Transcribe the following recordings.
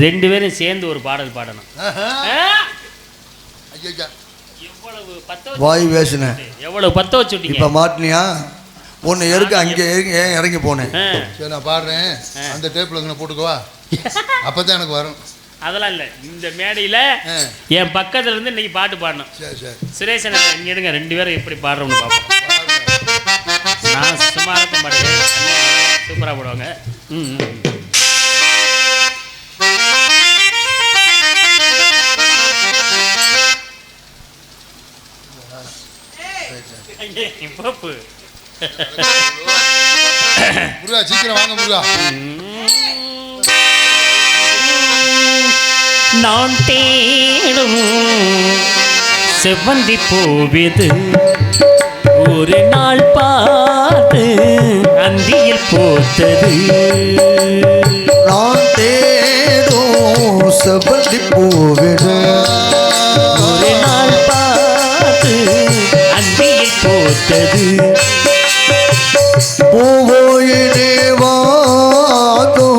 2 பேரும் சேர்ந்து ஒரு பாடல் பாடணும். வாய் பேசுன எவ்வளவு பத்த வச்சுட்டீங்க. இப்ப மாட்டினியா ஒன்னு எருக்கு அங்கே ஏன் இறங்கி போனேன். சரி நான் பாடுறேன், அந்த டேப்ல போட்டுக்குவா, அப்பதான் எனக்கு வரும். அதெல்லாம் இல்லை, இந்த மேடையில் என் பக்கத்துல இருந்து இன்னைக்கு பாட்டு பாடணும். சுரேஷன் இங்க எடுங்க, 2 பேரும் எப்படி பாடுறோம்னு பார்ப்போம். நான் சுமாரத்தை பாடுறேன், சூப்பராக பாடுவாங்க. பப்பு முருகா சீக்கிரம் வாங்க முருகா. நான் தேடும் செவ்வந்தி பூவிது ஒரு நாள் பார்த்து அந்தியில் போத்தது. நான் தேடும் செவ்வந்தி பூவிது ஒரு நாள் பார்த்து அந்தியில் போத்தது. பூவோயினே வாதோ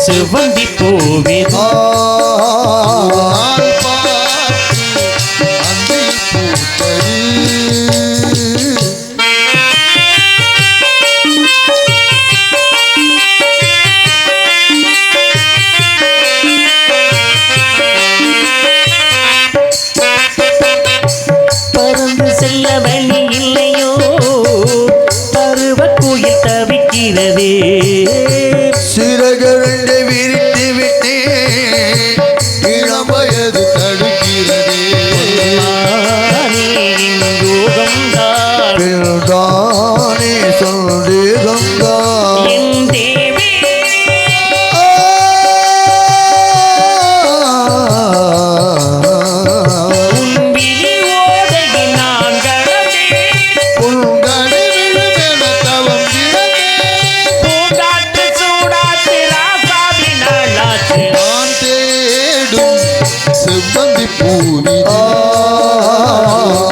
செவ்வந்தி பூவே பறந்து செல்ல வழி இல்லையோ, பருவ குயில் தவிக்கிறதே. சிறகரண்டை விரித்து விட்டே இளம் வயது தடுக்கிறதே. தானே சந்தேகங்கா செவ்வந்தி பூவி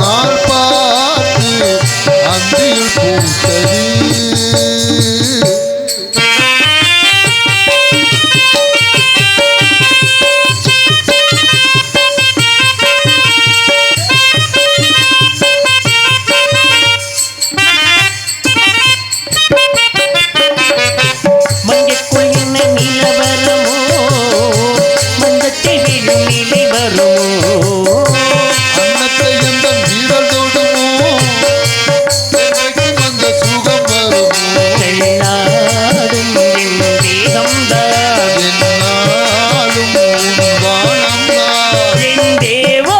நாள் பார்த்து அந்தியில் பூத்தது. மஞ்சக்குள் என்ன நிலவரமோ, மஞ்சத்தை விழும் நிலை வருமோ, அன்னத்தை எந்த வீரல் தொடுமோ, எனக்கு வந்த சுகம் வருமோ. எல்லாரும் என் தேகம்தான், என்னாலும் உன் வானம்தான். என் தேவோ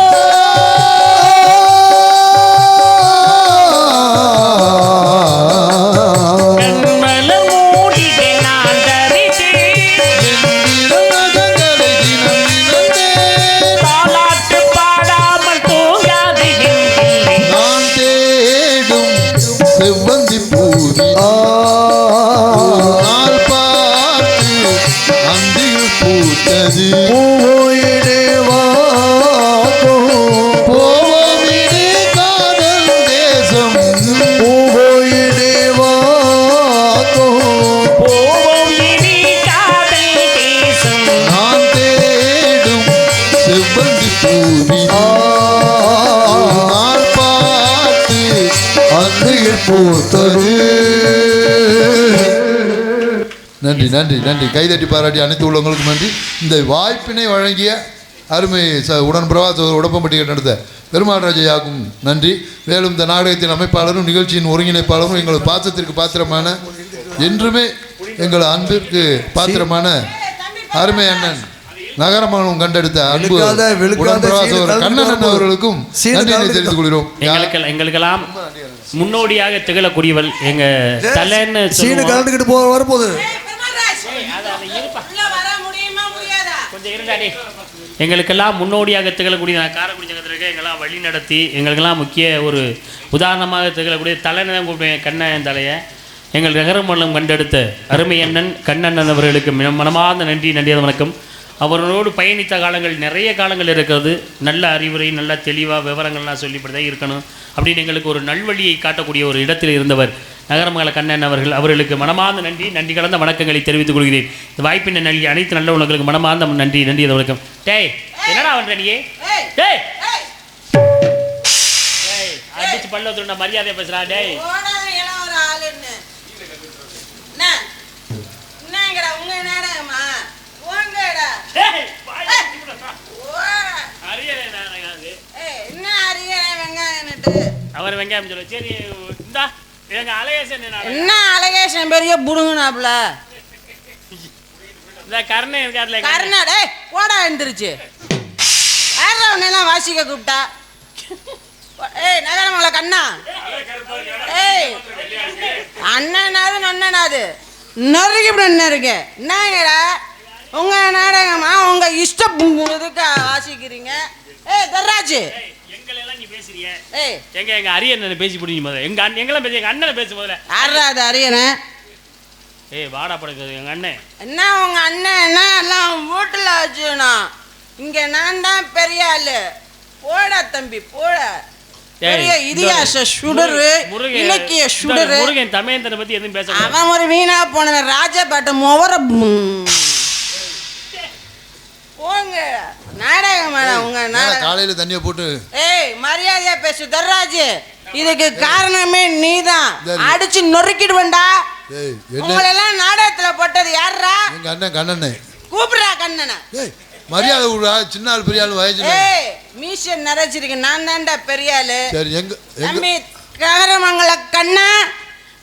கண்மலம் மூடிகை நான் தரித்தேன். தாலாட்டு பாடாமல் தூங்காது என் பிள்ளை. நான் தேடும் செவ்வந்தி பூவி நாள் பார்த்து அந்தியில் பூத்தது. பூவோயினே வாதோ போவோமினே காதல் தேசம். பூவோயினே வாதோ போவோம் இனி காதல் தேசம். நான் தேடும் செவ்வந்தி பூவி நாள் பார்த்து அந்தியில் பூத்தது. நன்றி நன்றி நன்றி. கைதட்டி பாராட்டி அனைத்து உள்ளவங்களுக்கும் நன்றி. இந்த வாய்ப்பினை வழங்கிய அருமை உடன்பிரவா உடம்பம்பட்டியை நடந்த பெருமாள் ராஜையாக்கும் நன்றி. மேலும் இந்த நாடகத்தின் அமைப்பாளரும் நிகழ்ச்சியின் ஒருங்கிணைப்பாளரும் எங்களது பாசத்திற்கு பாத்திரமான, என்றுமே எங்கள் அன்பிற்கு பாத்திரமான அருமை அண்ணன் நகரமானும் கண்டெடுத்த அன்பு கண்ணன் அவர்களுக்கும் நன்றியை தெரிவித்துக் கொள்கிறோம். எங்களுக்கெல்லாம் முன்னோடியாக திகழக்கூடியவள் எங்க தலைன்னு சீனு கலந்துக்கிட்டு வரப்போகுது. எங்களுக்கெல்லாம் முன்னோடியாக திகழக்கூடிய காரைக்குடி சங்கத்திற்கு எங்கெல்லாம் வழி நடத்தி எங்களுக்கெல்லாம் முக்கிய ஒரு உதாரணமாக திகழக்கூடிய தலைன்னு தான் கூப்பிடுவேன். கண்ணன் தலையை எங்கள் நகரமண்டலம் கண்டெடுத்த அருமை அண்ணன் கண்ணண்ணன் அவர்களுக்கு மனமார்ந்த நன்றி, நன்றியாத வணக்கம். அவரோடு பயணித்த காலங்கள் நிறைய காலங்கள் இருக்கிறது. நல்ல அறிவுரை, நல்ல தெளிவாக விவரங்கள்லாம் சொல்லிப்படி தான் இருக்கணும் அப்படின்னு எங்களுக்கு ஒரு நல்வழியை காட்டக்கூடிய ஒரு இடத்தில் இருந்தவர் நகரமங்கல கண்ணன் அவர்கள். அவர்களுக்கு மனமார்ந்த நன்றி கலந்த வணக்கங்களை தெரிவித்துக் கொள்கிறேன். இந்த வாய்ப்பினை நல்கி அனைத்து நல்ல உணவுகளுக்கு மனமார்ந்த நன்றி வணக்கம். டேய் என்னடா பண்ற நீ? டேய் அடிச்சு பல்ல வச்சுருந்தா மரியாதையை பேசுறா. டேய் அவர் வெங்காயம் சொல்ல. சரி இந்தா எங்க அழகேசன் என்ன அழகேசன் பெரிய புடுங்கனாப்ல இந்த கருணை இருக்காருல கருணா. டேய் போடா எந்திரிச்சு எல்லாம் வாசிக்க கூப்பிட்டா. ஏய் நகரமங்கல கண்ணா, ஏய் அண்ணனாது நொண்ணனாது நொறுக்கிவிட இருக்கு. என்னங்கடா உங்க நாடகமா உங்க இஷ்டம் இதுக்கு வாசிக்கிறீங்க? ஏய் தர்ராஜ் எங்களெல்லாம் நீ பேசுறிய. ஏய் எங்க அரியண்ணனை பேசி பிடிக்கும் போது எங்கெல்லாம் பேசி எங்க அண்ணனை பேசும் போதுல யாரா அது அரியணை? ஏய் வாடா படுக்குது எங்க அண்ணன். என்ன உங்க அண்ணன் என்ன எல்லாம் வீட்டுல வச்சுக்கணும். இங்க நான் தான் பெரிய ஆளு. போடா தம்பி போட. பெரிய இதிகாச சுடரு, இலக்கிய சுடரு. முருகன் தமயந்தனை பத்தி எதுவும் பேச அவன் ஒரு வீணா போனவன். ராஜபாட்ட முவர போங்க நாடகம் உங்க நாடகம். காலையில தண்ணியை போட்டு ஏய் மரியாதையா பேசு தர்ராஜ். இதுக்கு காரணமே நீதான். அடிச்சு நொறுக்கிடுவேண்டா. உங்களெல்லாம் நாடகத்துல போட்டது யாரா? எங்க அண்ணன் கண்ணனே. கூப்பிடுறா கண்ணனை. மரியாதை விடுறா. சின்ன ஆள் பெரிய ஆள் வயசு. ஏய் மீசன் நிறைச்சிருக்கு. நான் தான்டா பெரிய ஆளு. சரி எங்க தம்பி நகரமங்கல கண்ணா,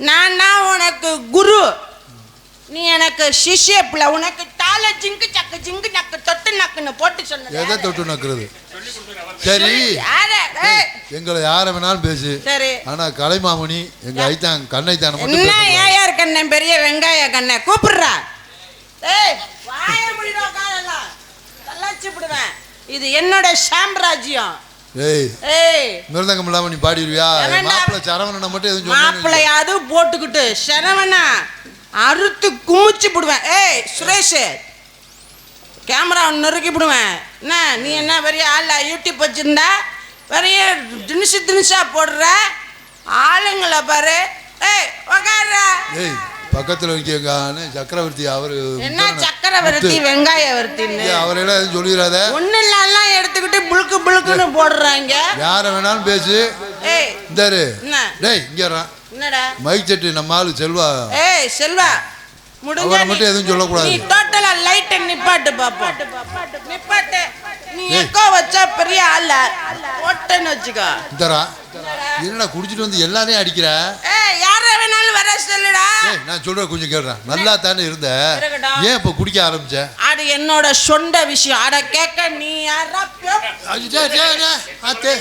நான் தான் உனக்கு குரு. நீ எனக்கு சிஷ்ய பிள்ளை. உனக்கு தாள ஜிங்கு சக்கு ஜிங்கு நக்கு தொட்டு நக்குன்னு போட்டு சொன்னது. எதை தொட்டு நக்குறது? சரி எங்களை யார வேணாலும் பேசு. சரி ஆனா கலைமாமணி எங்க ஐத்தான் கண்ணைத்தான மட்டும் என்ன ஏயார் கண்ணன் பெரிய வெங்காய கண்ணன் கூப்பிடுறா. ஏய் வாய முடிடா காலலாம் தள்ளாச்சிடுவேன். இது என்னோட சாம்ராஜ்யம். ஏய் ஏய் மிருதங்கம் இல்லாம நீ பாடிடுவியா? மாப்பிள்ளை சரவணனை மட்டும் எதுவும் சொல்ல. மாப்பிள்ளையாவது போட்டுக்கிட்டு சரவணா அறுத்து குமிச்சு போடுவேன். ஏய் சுரேஷ் கேமரா நொறுக்கி போடுவேன். என்ன நீ என்ன பெரிய ஆளா? யூடியூப் வச்சிருந்தா பெரிய தினுசா போடுற ஆளுங்களை பாரு. ஏய் உக்காரா. ஏய் பக்கத்துல வைக்கானே சக்கரவர்த்தி. அவரு என்ன சக்கரவர்த்தி வெங்காயவர்த்தின்னு அவரெல்லாம் எதுவும் சொல்லிடாத. ஒண்ணு எல்லாம் எடுத்துக்கிட்டு புளுக்கு புளுக்குன்னு போடுறாங்க. யார வேணாலும் பேசு. ஏய் இந்தாரு. என்ன டேய் இங்க வா. என்னடா மைக் செட்டு நம்ம ஆளு செல்வா. ஏய் செல்வா முடிஞ்சா மட்டும் எதுவும் சொல்லக்கூடாது. நீ டோட்டலா லைட் நிப்பாட்டு பாப்போம். நிப்பாட்டு. நீ எக்கோ வச்சா பெரிய ஆள ஓட்டன்னு வச்சுக்கோ. இந்தரா என்னடா குடிச்சிட்டு வந்து எல்லாரையும் அடிக்கிற? ஏய் யார வேணாலும் வர சொல்லுடா. ஏய் நான் சொல்றேன் கொஞ்சம் கேளுடா. நல்லா தானே இருந்த. ஏன் இப்ப குடிக்க ஆரம்பிச்ச? அது என்னோட சொந்த விஷயம். அட கேட்க நீ யாரா? அத்தே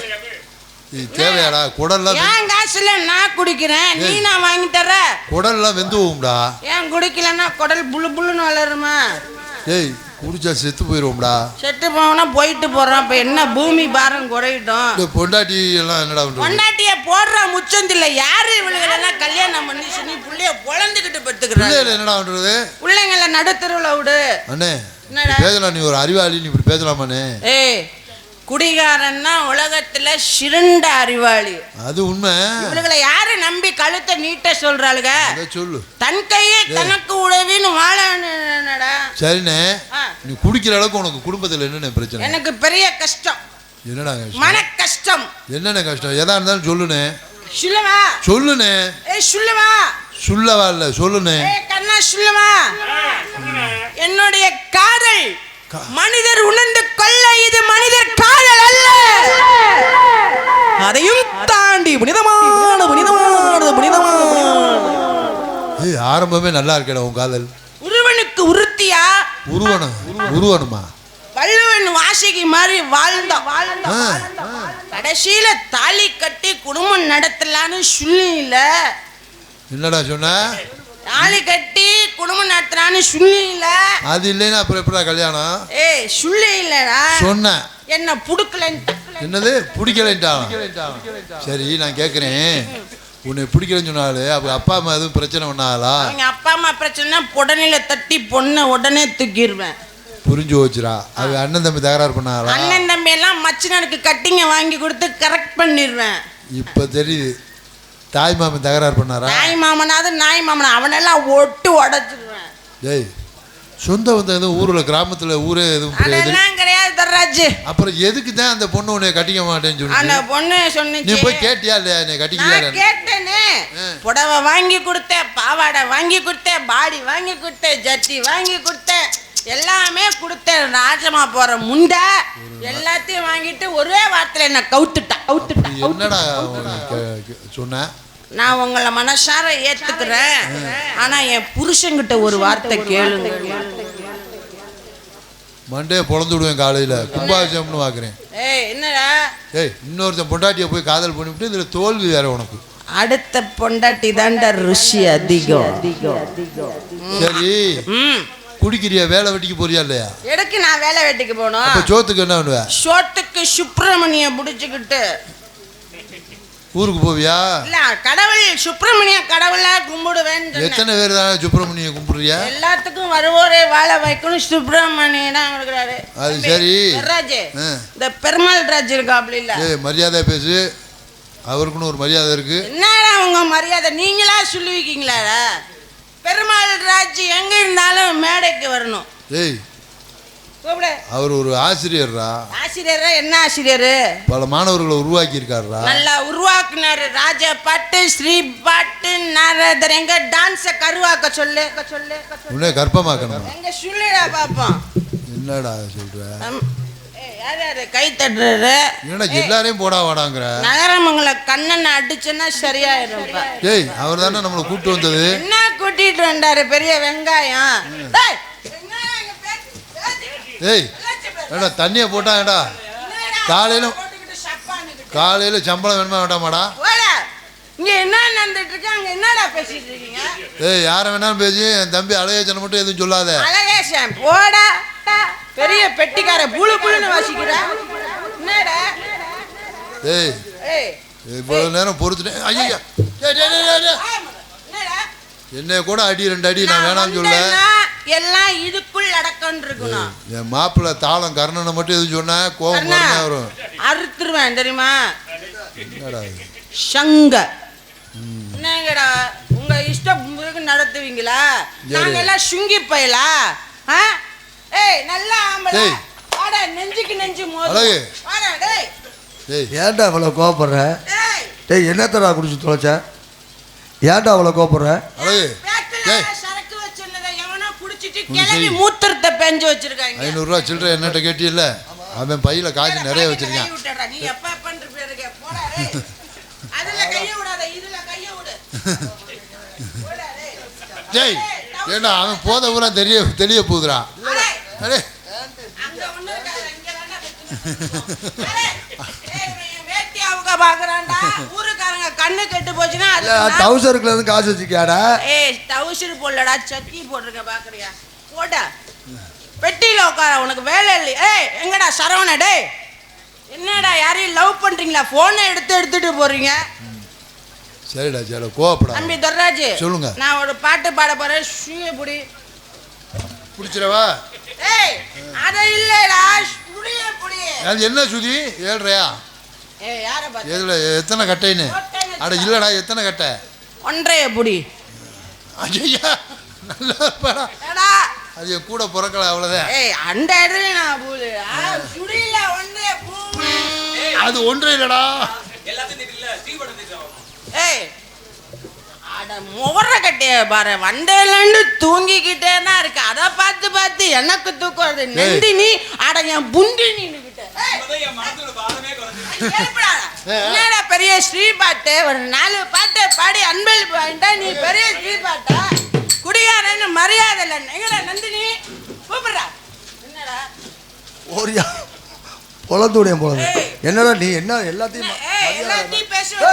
இது தேவையாடா? குடல்லாம் ஏன் காசுல நான் குடிக்கிறேன். நீ நான் வாங்கி தர. குடல்லாம் வெந்து போகும்டா. ஏன் குடிக்கலன்னா குடல் புழு புழுன்னு வளருமா? ஏய் குடிச்சா செத்து போயிடுவோம்டா. செத்து போனா போயிட்டு போறான். இப்ப என்ன பூமி பாரம் குறையிட்டோம். பொண்டாட்டி எல்லாம் என்னடா பண்றது? பொண்டாட்டிய போடுற முச்சந்தில்ல யாரு இவளுகளெல்லாம் கல்யாணம் பண்ணி சொல்லி புள்ளைய பொழந்துக்கிட்டு பத்துக்கிறாங்க. என்னடா பண்றது? பிள்ளைங்கள நடுத்தருவுல விடு. அண்ணே பேசலாம். நீ ஒரு அறிவாளி. நீ இப்படி பேசலாமாண்ணே? ஏய் குடிகாரன்னா உலகத்துல சிறந்த அறிவாளி. அது உண்மை. இவளுகளை யாரு நம்பி கழுத்தை நீட்ட சொல்றாளுங்க? சொல்லு. தன் கையே தனக்கு உதவின்னு வாழடா. சரிண்ணே நீ குடிக்கிற அளவுக்கு உனக்கு குடும்பத்துல என்னென்ன பிரச்சனை? எனக்கு பெரிய கஷ்டம். என்னடா மன கஷ்டம்? என்னென்ன கஷ்டம்? எதா இருந்தாலும் சொல்லுனே. சொல்லுவா. சொல்லுனே. ஏய் சொல்லுவா. சொல்லவா இல்ல சொல்லுனே. ஏய் கண்ணா சொல்லுவா. என்னுடைய காதல் மனிதர் உணர்ந்து கொள்ள இது மனிதர் காதல் அல்ல. அதையும் தாண்டி புனிதமான புனிதமான புனிதமான. ஏய் ஆரம்பமே நல்லா இருக்கடா உன் காதல். உருவனுக்கு உருத்தியா? உருவனுமா? வள்ளுவன் வாசிக்கு மாதிரி வாழ்ந்தா கடைசியில தாலி கட்டி குடும்பம் நடத்தலான்னு சொல்லல. என்னடா சொன்ன? தாலி கட்டி குடும்பம் நடத்துறான்னு சொல்லல. அது இல்லைன்னா அப்புறம் எப்படா கல்யாணம்? ஏய் சொல்லலடா சொன்ன. என்ன புடிக்கலன்னு. என்னது பிடிக்கலன்ட்டான்? சரி நான் கேட்குறேன். உன்னை பிடிக்கலன்னு சொன்னாலே அப்போ அப்பா அம்மா எதுவும் பிரச்சனை பண்ணாங்களா? அவங்க அப்பா அம்மா பிரச்சனை புடனையில தட்டி பொண்ணை உடனே தூக்கிடுவேன். புரிஞ்சு போச்சுடா. அது அண்ணன் தம்பி தகராறு பண்ணாங்களா? அண்ணன் தம்பி எல்லாம் மச்சினனுக்கு கட்டிங்க வாங்கி கொடுத்து கரெக்ட் பண்ணிடுவேன். இப்போ தெரியுது. தாய் மாமன் தகராறு பண்ணாரா? தாய் மாமனாவது நாய் மாமனா அவனெல்லாம் ஒட்டு உடச்சிருவேன். டேய் சொந்த வந்து எதுவும் ஊரில் கிராமத்தில் ஊரே எதுவும் அதெல்லாம் கிடையாது தர்ராஜ். அப்புறம் எதுக்கு தான் அந்த பொண்ணு உன்னை கட்டிக்க மாட்டேன்னு சொல்லி அந்த பொண்ணு சொன்னிச்சு. நீ போய் கேட்டியா இல்லையா என்னை கட்டிக்கலையா? கேட்டேனே. புடவை வாங்கி கொடுத்தேன், பாவாடை வாங்கி கொடுத்தேன், பாடி வாங்கி கொடுத்தேன், ஜட்டி வாங்கி கொடுத்தேன், எல்லாமே கொடுத்தேன். ராஜமா போற முண்டை எல்லாத்தையும் வாங்கிட்டு ஒரே வார்த்தையில என்ன கவுத்துட்டா. என்னடா சொன்ன? நான் உங்களை மனசார ஏத்துக்கிறேன், ஆனா என் புருஷன்கிட்ட ஒரு வார்த்தை கேளுங்க. மண்டே பொழந்து விடுவேன் காலையில கும்பாபிஷேகம்னு பாக்குறேன். ஏய் என்னடா? ஏய் இன்னொருத்தன் பொண்டாட்டியை போய் காதல் பண்ணிவிட்டு இதுல தோல்வி வேற உனக்கு. அடுத்த பொண்டாட்டி தாண்டா ருசி அதிகம். சரி குடிக்கிறியா? வேலை வெட்டிக்கு போறியா இல்லையா? எதுக்கு நான் வேலை வெட்டிக்கு போகணும்? அப்ப சோத்துக்கு என்ன பண்ணுவ? சோத்துக்கு சுப்பிரமணிய புடிச்சுக்கிட்டு ஊருக்கு போவியா? இல்ல கடவுள் சுப்பிரமணிய கடவுளா கும்பிடுவேன். எத்தனை பேர் தான் சுப்பிரமணிய கும்பிடுறியா? எல்லாத்துக்கும் வருவோரே வாழ வைக்கணும் சுப்பிரமணிய தான் கொடுக்குறாரு. அது சரி ராஜே, இந்த பெருமாள் ராஜ் இருக்கா அப்படி இல்ல? ஏய் மரியாதை பேசு, அவருக்குன்னு ஒரு மரியாதை இருக்கு. என்னடா உங்க மரியாதை நீங்களா சொல்லுவீங்களா? பெருமாள் ராஜ் எங்க இருந்தாலும் மேடைக்கு வரணும். ஏய் அவர் ஒரு ஆசிரியர்ரா. ஆசிரியரா? என்ன ஆசிரியர்? பல மாணவர்களை உருவாக்கி இருக்காருடா. நல்லா உருவாக்குனாரு. ராஜ பாட்டு, ஸ்ரீ பாட்டு, நாரதர் எங்க டான்ஸ கருவாக்க சொல்லு. உன்னை கற்பமாக்கணும். எங்க சொல்லுடா பாப்போம். என்னடா சொல்ற? யாரு கை தட்டுறாரு? என்னடா எல்லாரையும் போடா வாடாங்கற? நகரமங்கல கண்ணனை அடிச்சனா சரியாயிரும். ஏய் அவர் தானே நம்மளை கூட்டு வந்தது. என்ன கூட்டிட்டு வந்தாரு? பெரிய வெங்காயம். ஏய் ஏடா தண்ணியை போட்டாங்கடா. காலையில சம்பளம் வேணுமா வேண்டாமாடா? இங்க என்ன நடந்துட்டு இருக்கு? அங்க என்னடா பேசிட்டு இருக்கீங்க? ஏய் யார வேணாலும் பேசி, என் தம்பி அழகேசன் மட்டும் எதுவும் சொல்லாத. அழகேசன் போடா. பெரிய பெட்டிக்கார புளு புளுன்னு வாசிக்கிறா. என்னடா? ஏய் இவ்வளவு நேரம் பொறுத்துட்டேன். ஐயா என்னை கூட அடி 2 அடி நான் வேணாம்னு சொல்ல. எல்லாம் இதுக்குள் அடக்கம் இருக்கணும். என் மாப்பிள்ள தாளம் கர்ணனை மட்டும் எதுவும் சொன்னா கோபம் வரும். அறுத்துருவேன் தெரியுமா? சங்க என்னங்கடா உங்க இஷ்டம் நடத்துவீங்களா? நாங்க எல்லாம் சுங்கி பயலா? ஏய் நல்லா ஆம்பளை வாடா, நெஞ்சுக்கு நெஞ்சு மோது வாடா. டேய் ஏன்டா அவ்வளோ கோபப்படுற? டேய் என்னத்தடா குடிச்சு தொலைச்ச? ஏன்டா அவ்வளோ கோபப்படுற? சரக்கு வச்சிருந்ததை எவனோ குடிச்சிட்டு கிளம்பி மூத்திரத்தை பெஞ்சு வச்சிருக்காங்க. 500 ரூபா சில்லறை என்னட்ட கேட்டியல்ல, அவன் பையில காசு நிறைய வச்சிருக்கான். நீ எப்ப பண்ற இருக்க போடா. அதுல கைய விடாத, இதுல கைய விடு. டேய் ஏண்டா அவன் போத ஊரா தெரிய போகுதுடா. அடே அங்க ஒண்ணு இருக்காத, இங்க வேணா வேட்டி அவங்க பாக்குறான்டா. ஊருக்காரங்க கண்ணு கெட்டு போச்சுன்னா டவுசருக்குல இருந்து காசு வச்சுக்கியாடா? ஏய் டவுசர் போடலடா, சட்டி போட்டுருக்க பாக்குறியா? போடா பெட்டியில உட்கார, உனக்கு வேலை இல்லை. ஏய் எங்கடா சரவண? டேய் என்னடா யாரையும் லவ் பண்றீங்களா? போனை எடுத்துட்டு போறீங்க. சரிடா சரி கோவப்படா. தம்பி துர்ராஜ் சொல்லுங்க. நான் ஒரு பாட்டு பாட போறேன். சுய புடி புடிச்சிரவா? ஏய் அத இல்லடா, சுடிய புடி. அது என்ன சுதி? 7.5 ஏய் யார பாத்து? எதுல எத்தனை கட்டைன்னு? அட இல்லடா எத்தனை கட்டை? 1.5 புடி. ஐயா நல்லா பாடா. ஏடா அது கூட பிறக்கல அவ்வளவுதான். ஏய் அந்த இடத்துல நான் பூலு சுடில 1.5 பூ. அது 1.5 இல்லடா. எல்லாத்தையும் தெரியல ஸ்ரீபடம் தெரியும். ஏய் அட முவர கட்டிய பாரு, வண்டையிலண்டு தூங்கிக்கிட்டே தான் இருக்கு. அத பார்த்து எனக்கு தூக்கம் வருது. நந்தினி அட என் புண்டி நின்னுகிட்ட. என் மனசோட பாரமே குறைஞ்சு. என்னடா பெரிய ஸ்ரீ பாட்டு ஒரு 4 பாட்டு பாடி அன்பளிப்பு வாங்கிட்டா நீ பெரிய ஸ்ரீ பாட்டா? குடிகாரன்னு மரியாதை இல்லை. எங்கடா நந்தினி கூப்பிடுறா? என்னடா ஓரியா பொழந்துடைய போல. என்னடா நீ என்ன எல்லாத்தையும் எல்லாத்தையும் பேசுவா?